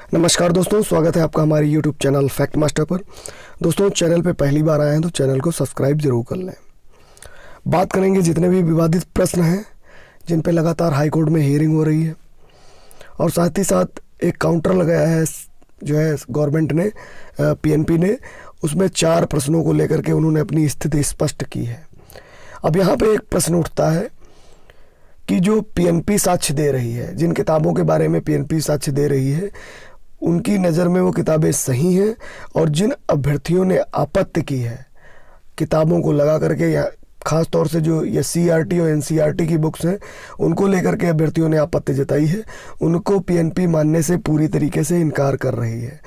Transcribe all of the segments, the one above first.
नमस्कार दोस्तों, स्वागत है आपका हमारे YouTube चैनल फैक्ट मास्टर पर। दोस्तों, चैनल पे पहली बार आए हैं तो चैनल को सब्सक्राइब जरूर कर लें। बात करेंगे जितने भी विवादित प्रश्न हैं जिन पे लगातार हाई कोर्ट में हियरिंग हो रही है, और साथ ही साथ एक काउंटर लगाया है जो है गवर्नमेंट ने, PNP ने। उसमें 4 प्रश्नों को लेकर के उन्होंने अपनी स्थिति स्पष्ट की है। अब यहाँ पे एक प्रश्न उठता है कि जो PNP साक्ष्य दे रही है, जिन किताबों के बारे में PNP साक्ष्य दे रही है, उनकी नज़र में वो किताबें सही हैं, और जिन अभ्यर्थियों ने आपत्ति की है किताबों को लगा करके, या ख़ास तौर से जो ये CRT और NCERT की बुक्स हैं उनको लेकर के अभ्यर्थियों ने आपत्ति जताई है, उनको PNP मानने से पूरी तरीके से इनकार कर रही है।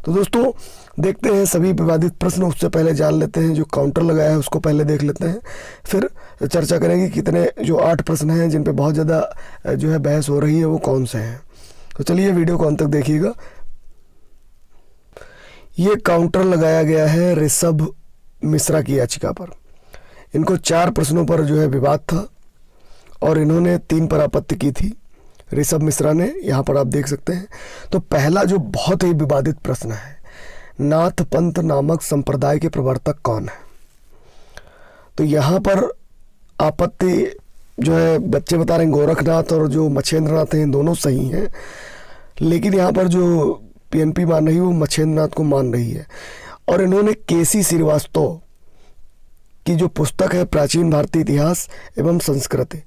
तो दोस्तों, देखते हैं सभी विवादित प्रश्न। उससे पहले जान लेते हैं जो काउंटर लगाया है उसको पहले देख लेते हैं, फिर चर्चा करेंगे कितने जो 8 प्रश्न हैं जिन पे बहुत ज़्यादा जो है बहस हो रही है वो कौन से हैं। तो चलिए वीडियो को अंत तक देखिएगा। ये काउंटर लगाया गया है ऋषभ मिश्रा की याचिका पर। इनको 4 प्रश्नों पर जो है विवाद था और इन्होंने 3 पर आपत्ति की थी ऋषभ मिश्रा ने, यहाँ पर आप देख सकते हैं। तो पहला जो बहुत ही विवादित प्रश्न है, नाथ पंथ नामक संप्रदाय के प्रवर्तक कौन है। तो यहाँ पर आपत्ति जो है बच्चे बता रहे हैं गोरखनाथ और जो मच्छेंद्रनाथ हैं दोनों सही हैं, लेकिन यहाँ पर जो PNP मान रही है वो मच्छेंद्रनाथ को मान रही है। और इन्होंने KC श्रीवास्तव की जो पुस्तक है प्राचीन भारतीय इतिहास एवं संस्कृति,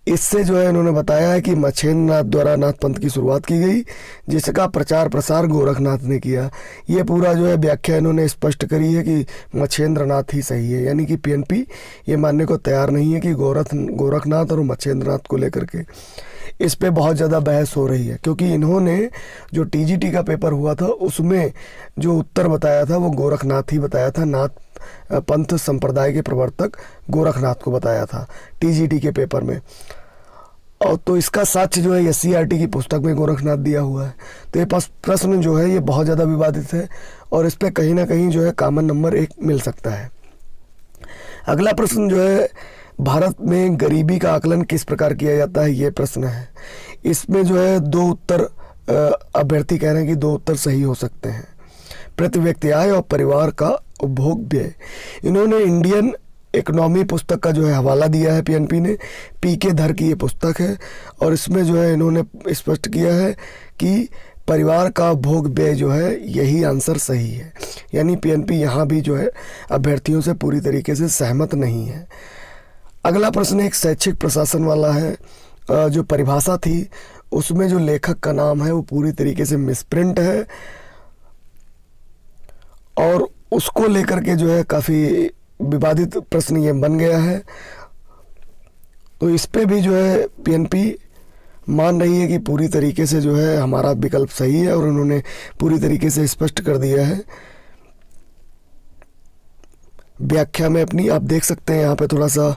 इससे जो है इन्होंने बताया है कि मच्छेंद्रनाथ द्वारा नाथ पंथ की शुरुआत की गई, जिसका प्रचार प्रसार गोरखनाथ ने किया। ये पूरा जो है व्याख्या इन्होंने स्पष्ट करी है कि मच्छेंद्रनाथ ही सही है, यानी कि PNP ये मानने को तैयार नहीं है कि गोरखनाथ और मच्छेंद्रनाथ को लेकर के इस पे बहुत ज़्यादा बहस हो रही है, क्योंकि इन्होंने जो TGT का पेपर हुआ था उसमें जो उत्तर बताया था वो गोरखनाथ ही बताया था, नाथ पंथ संप्रदाय के प्रवर्तक गोरखनाथ को बताया था TGT के पेपर में। और तो इसका साक्ष्य जो है SCERT की पुस्तक में गोरखनाथ दिया हुआ है। तो ये प्रश्न जो है ये बहुत ज़्यादा विवादित है और इस पर कहीं ना कहीं जो है कॉमन नंबर 1 मिल सकता है। अगला प्रश्न जो है, भारत में गरीबी का आकलन किस प्रकार किया जाता है, ये प्रश्न है। इसमें जो है 2 उत्तर अभ्यर्थी कह रहे हैं कि 2 उत्तर सही हो सकते हैं। प्रति व्यक्ति आय और परिवार का उपभोग व्यय। इन्होंने इंडियन इकोनॉमी पुस्तक का जो है हवाला दिया है PNP ने, PK धर की ये पुस्तक है, और इसमें जो है इन्होंने स्पष्ट किया है कि परिवार का उपभोग व्यय जो है यही आंसर सही है। यानी PNP यहाँ भी जो है अभ्यर्थियों से पूरी तरीके से सहमत नहीं है। अगला प्रश्न एक शैक्षिक प्रशासन वाला है। जो परिभाषा थी उसमें जो लेखक का नाम है वो पूरी तरीके से मिसप्रिंट है, और उसको लेकर के जो है काफ़ी विवादित प्रश्न ये बन गया है। तो इस पे भी जो है PNP मान रही है कि पूरी तरीके से जो है हमारा विकल्प सही है, और उन्होंने पूरी तरीके से स्पष्ट कर दिया है व्याख्या में अपनी। आप देख सकते हैं यहाँ पे थोड़ा सा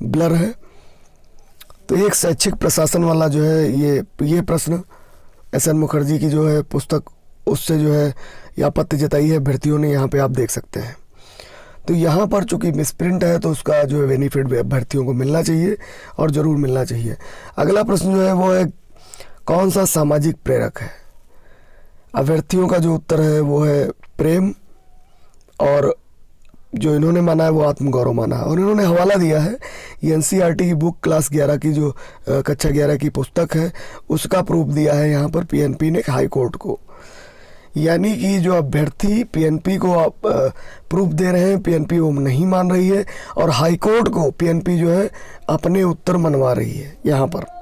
ब्लर है। तो एक शैक्षिक प्रशासन वाला जो है ये प्रश्न SN मुखर्जी की जो है पुस्तक, उससे जो है आपत्ति जताई है अभ्यर्थियों ने, यहाँ पे आप देख सकते हैं। तो यहाँ पर चूंकि मिसप्रिंट है तो उसका जो है बेनिफिट अभ्यर्थियों को मिलना चाहिए और ज़रूर मिलना चाहिए। अगला प्रश्न जो है वो है कौन सा सामाजिक प्रेरक है। अभ्यर्थियों का जो उत्तर है वो है प्रेम, और जो इन्होंने माना है वो आत्मगौरव माना है। और इन्होंने हवाला दिया है ये NCERT की बुक क्लास 11 की जो कक्षा 11 की पुस्तक है उसका प्रूफ दिया है यहाँ पर PNP ने हाई कोर्ट को। यानी कि जो अभ्यर्थी PNP को आप प्रूफ दे रहे हैं, PNP वो नहीं मान रही है, और हाई कोर्ट को PNP जो है अपने उत्तर मनवा रही है यहाँ पर।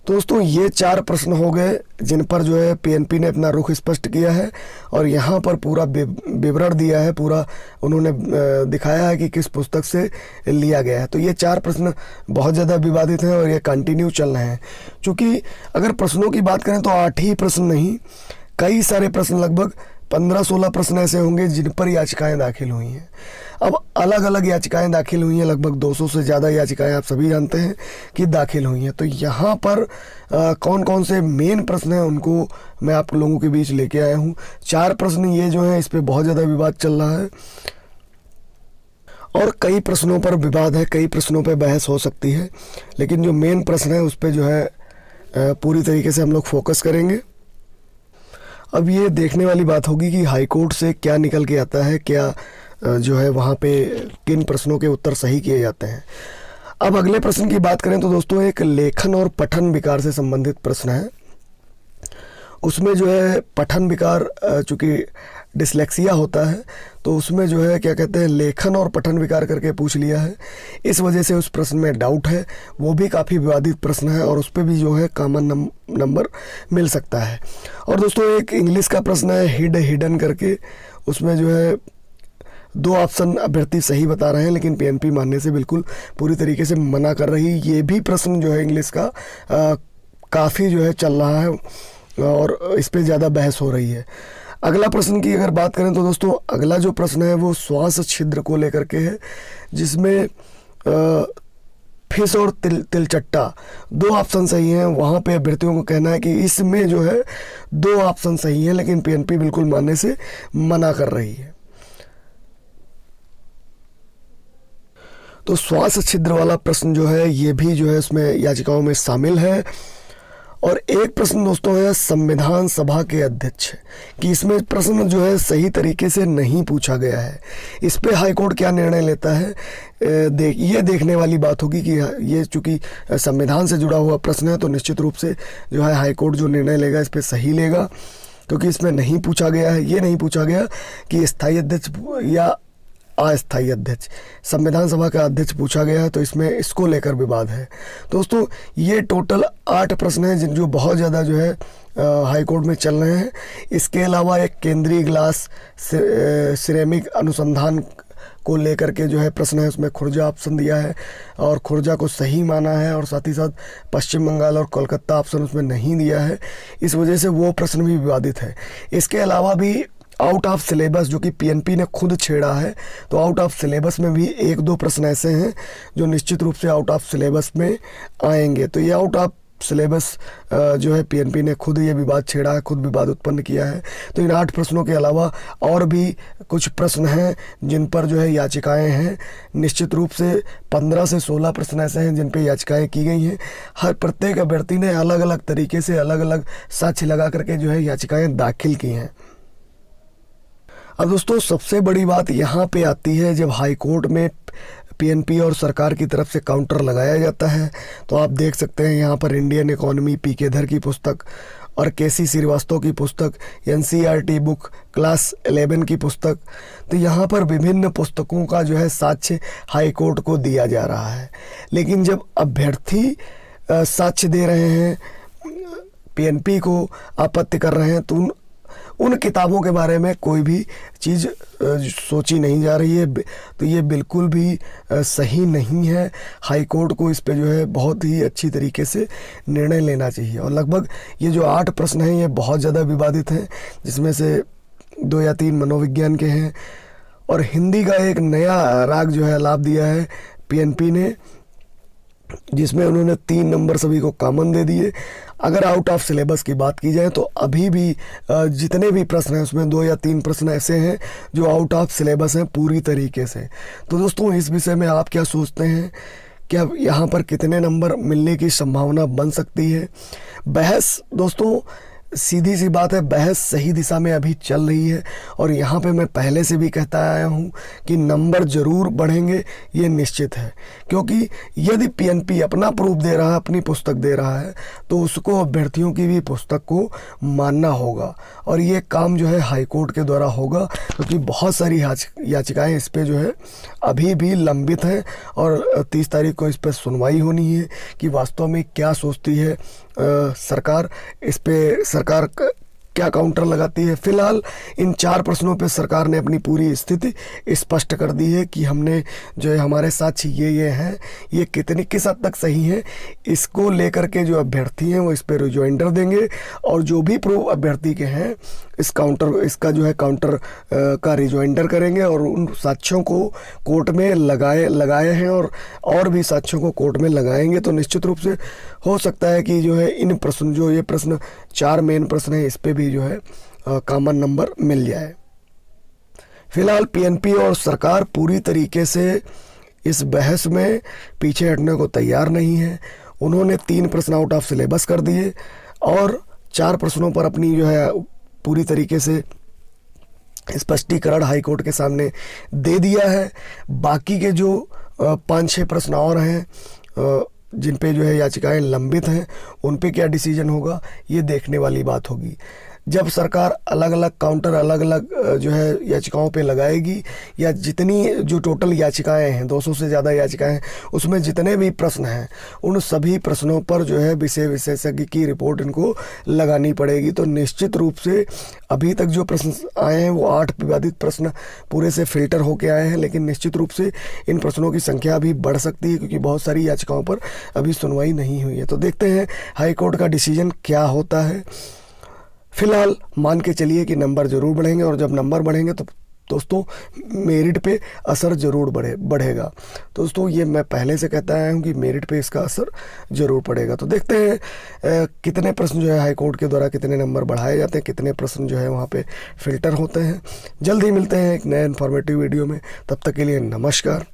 दोस्तों, ये 4 प्रश्न हो गए जिन पर जो है PNP ने अपना रुख स्पष्ट किया है, और यहाँ पर पूरा विवरण दिया है, पूरा उन्होंने दिखाया है कि किस पुस्तक से लिया गया है। तो ये 4 प्रश्न बहुत ज़्यादा विवादित हैं और ये कंटिन्यू चल रहे हैं। चूँकि अगर प्रश्नों की बात करें तो 8 ही प्रश्न नहीं, कई सारे प्रश्न, लगभग 15-16 प्रश्न ऐसे होंगे जिन पर याचिकाएं दाखिल हुई हैं। अब अलग अलग याचिकाएं दाखिल हुई हैं, लगभग 200 से ज़्यादा याचिकाएं आप सभी जानते हैं कि दाखिल हुई हैं। तो यहाँ पर कौन कौन से मेन प्रश्न हैं उनको मैं आप लोगों के बीच लेके आया हूँ। 4 प्रश्न ये जो हैं इस पर बहुत ज़्यादा विवाद चल रहा है, और कई प्रश्नों पर विवाद है, कई प्रश्नों पर बहस हो सकती है, लेकिन जो मेन प्रश्न है उस पर जो है पूरी तरीके से हम लोग फोकस करेंगे। अब ये देखने वाली बात होगी कि हाई कोर्ट से क्या निकल के आता है, क्या जो है वहाँ पे किन प्रश्नों के उत्तर सही किए जाते हैं। अब अगले प्रश्न की बात करें तो दोस्तों एक लेखन और पठन विकार से संबंधित प्रश्न है। उसमें जो है पठन विकार, चूँकि डिसलेक्सिया होता है तो उसमें जो है क्या कहते हैं लेखन और पठन विकार करके पूछ लिया है। इस वजह से उस प्रश्न में डाउट है, वो भी काफ़ी विवादित प्रश्न है और उस पर भी जो है कॉमन नंबर मिल सकता है। और दोस्तों एक इंग्लिश का प्रश्न है हिडन करके, उसमें जो है 2 ऑप्शन अभ्यर्थी सही बता रहे हैं लेकिन पीएनपी मानने से बिल्कुल पूरी तरीके से मना कर रही है। ये भी प्रश्न जो है इंग्लिश का काफ़ी जो है चल रहा है और इस पर ज़्यादा बहस हो रही है। अगला प्रश्न की अगर बात करें तो दोस्तों अगला जो प्रश्न है वो श्वास छिद्र को लेकर के है, जिसमें फिश और तिलचट्टा 2 ऑप्शन सही हैं। वहाँ पे अभ्यर्थियों को कहना है कि इसमें जो है 2 ऑप्शन सही हैं, लेकिन पीएनपी बिल्कुल मानने से मना कर रही है। तो श्वास छिद्र वाला प्रश्न जो है ये भी जो है इसमें याचिकाओं में शामिल है। और एक प्रश्न दोस्तों है संविधान सभा के अध्यक्ष, कि इसमें प्रश्न जो है सही तरीके से नहीं पूछा गया है। इस पे हाई कोर्ट क्या निर्णय लेता है ये देखने वाली बात होगी कि ये चूँकि संविधान से जुड़ा हुआ प्रश्न है तो निश्चित रूप से जो है हाई कोर्ट जो निर्णय लेगा इस पे सही लेगा, क्योंकि इसमें नहीं पूछा गया है, ये नहीं पूछा गया कि स्थायी अध्यक्ष या अस्थायी अध्यक्ष, संविधान सभा का अध्यक्ष पूछा गया है, तो इसमें इसको लेकर विवाद है। दोस्तों ये टोटल 8 प्रश्न हैं जिन जो बहुत ज़्यादा जो है हाई कोर्ट में चल रहे हैं। इसके अलावा एक केंद्रीय ग्लास सिरेमिक अनुसंधान को लेकर के जो है प्रश्न है, उसमें खुर्जा ऑप्शन दिया है और खुर्जा को सही माना है, और साथ ही साथ पश्चिम बंगाल और कोलकाता ऑप्शन उसमें नहीं दिया है। इस वजह से वो प्रश्न भी विवादित है। इसके अलावा भी आउट ऑफ सिलेबस जो कि पीएनपी ने खुद छेड़ा है, तो आउट ऑफ सिलेबस में भी 1-2 प्रश्न ऐसे हैं जो निश्चित रूप से आउट ऑफ सिलेबस में आएंगे। तो ये आउट ऑफ सिलेबस जो है पीएनपी ने खुद ये विवाद छेड़ा है, खुद विवाद उत्पन्न किया है। तो इन 8 प्रश्नों के अलावा और भी कुछ प्रश्न हैं जिन पर जो है याचिकाएं हैं। निश्चित रूप से 15 से 16 प्रश्न ऐसे हैं जिन पर याचिकाएं की गई हैं। हर प्रत्येक अभ्यर्थी ने अलग अलग तरीके से अलग अलग साक्ष्य लगा करके जो है याचिकाएं दाखिल की हैं। अब दोस्तों सबसे बड़ी बात यहाँ पे आती है जब हाई कोर्ट में पीएनपी और सरकार की तरफ से काउंटर लगाया जाता है। तो आप देख सकते हैं यहाँ पर इंडियन इकोनॉमी पीके धर की पुस्तक और केसी श्रीवास्तव की पुस्तक, एनसीईआरटी बुक क्लास 11 की पुस्तक, तो यहाँ पर विभिन्न पुस्तकों का जो है साक्ष्य हाई कोर्ट को दिया जा रहा है। लेकिन जब अभ्यर्थी साक्ष्य दे रहे हैं, पीएनपी को आपत्ति कर रहे हैं, तो उन किताबों के बारे में कोई भी चीज़ सोची नहीं जा रही है। तो ये बिल्कुल भी सही नहीं है। हाई कोर्ट को इस पे जो है बहुत ही अच्छी तरीके से निर्णय लेना चाहिए। और लगभग ये जो 8 प्रश्न हैं ये बहुत ज़्यादा विवादित हैं, जिसमें से 2 या 3 मनोविज्ञान के हैं। और हिंदी का एक नया राग जो है लाभ दिया है पीएनपी ने, जिसमें उन्होंने 3 नंबर सभी को कॉमन दे दिए। अगर आउट ऑफ सिलेबस की बात की जाए तो अभी भी जितने भी प्रश्न हैं उसमें 2 या 3 प्रश्न ऐसे हैं जो आउट ऑफ सिलेबस हैं पूरी तरीके से। तो दोस्तों इस विषय में आप क्या सोचते हैं, क्या यहाँ पर कितने नंबर मिलने की संभावना बन सकती है? बहस दोस्तों सीधी सी बात है, बहस सही दिशा में अभी चल रही है। और यहाँ पे मैं पहले से भी कहता आया हूँ कि नंबर ज़रूर बढ़ेंगे, ये निश्चित है। क्योंकि यदि पीएनपी अपना प्रूफ दे रहा है, अपनी पुस्तक दे रहा है, तो उसको अभ्यर्थियों की भी पुस्तक को मानना होगा। और ये काम जो है हाई कोर्ट के द्वारा होगा, क्योंकि बहुत सारी याचिकाएँ इस पर जो है अभी भी लंबित हैं और 30 तारीख को इस पर सुनवाई होनी है कि वास्तव में क्या सोचती है सरकार, इस पे सरकार क्या काउंटर लगाती है। फिलहाल इन 4 प्रश्नों पे सरकार ने अपनी पूरी स्थिति स्पष्ट कर दी है कि हमने जो है हमारे साक्ष्य ये हैं, ये किस हद तक सही हैं, इसको लेकर के जो अभ्यर्थी हैं वो इस पर रिजॉइंडर देंगे। और जो भी प्रूफ अभ्यर्थी के हैं इसका जो है काउंटर का रिजॉइंडर करेंगे और उन साक्ष्यों को कोर्ट में लगाए हैं और भी साक्ष्यों को कोर्ट में लगाएंगे। तो निश्चित रूप से हो सकता है कि जो है इन प्रश्न जो ये प्रश्न 4 मेन प्रश्न हैं इस पे भी जो है कॉमन नंबर मिल जाए। फिलहाल पीएनपी और सरकार पूरी तरीके से इस बहस में पीछे हटने को तैयार नहीं है। उन्होंने 3 प्रश्न आउट ऑफ सिलेबस कर दिए और 4 प्रश्नों पर अपनी जो है पूरी तरीके से स्पष्टीकरण हाईकोर्ट के सामने दे दिया है। बाकी के जो 5-6 प्रश्न और हैं जिन पे जो है याचिकाएं लंबित हैं, उन पे क्या डिसीजन होगा ये देखने वाली बात होगी। जब सरकार अलग अलग काउंटर अलग अलग जो है याचिकाओं पे लगाएगी, या जितनी जो टोटल याचिकाएं हैं 200 से ज़्यादा याचिकाएं हैं, उसमें जितने भी प्रश्न हैं उन सभी प्रश्नों पर जो है विषय विशेषज्ञ की रिपोर्ट इनको लगानी पड़ेगी। तो निश्चित रूप से अभी तक जो प्रश्न आए हैं वो 8 विवादित प्रश्न पूरे से फिल्टर होके आए हैं, लेकिन निश्चित रूप से इन प्रश्नों की संख्या अभी बढ़ सकती है क्योंकि बहुत सारी याचिकाओं पर अभी सुनवाई नहीं हुई है। तो देखते हैं हाईकोर्ट का डिसीजन क्या होता है। फिलहाल मान के चलिए कि नंबर ज़रूर बढ़ेंगे, और जब नंबर बढ़ेंगे तो दोस्तों मेरिट पे असर ज़रूर बढ़ेगा। दोस्तों ये मैं पहले से कहता आया हूँ कि मेरिट पे इसका असर ज़रूर पड़ेगा। तो देखते हैं कितने प्रश्न जो है हाईकोर्ट के द्वारा कितने नंबर बढ़ाए जाते हैं, कितने प्रश्न जो है वहाँ पे फिल्टर होते हैं। जल्द ही मिलते हैं एक नए इन्फॉर्मेटिव वीडियो में, तब तक के लिए नमस्कार।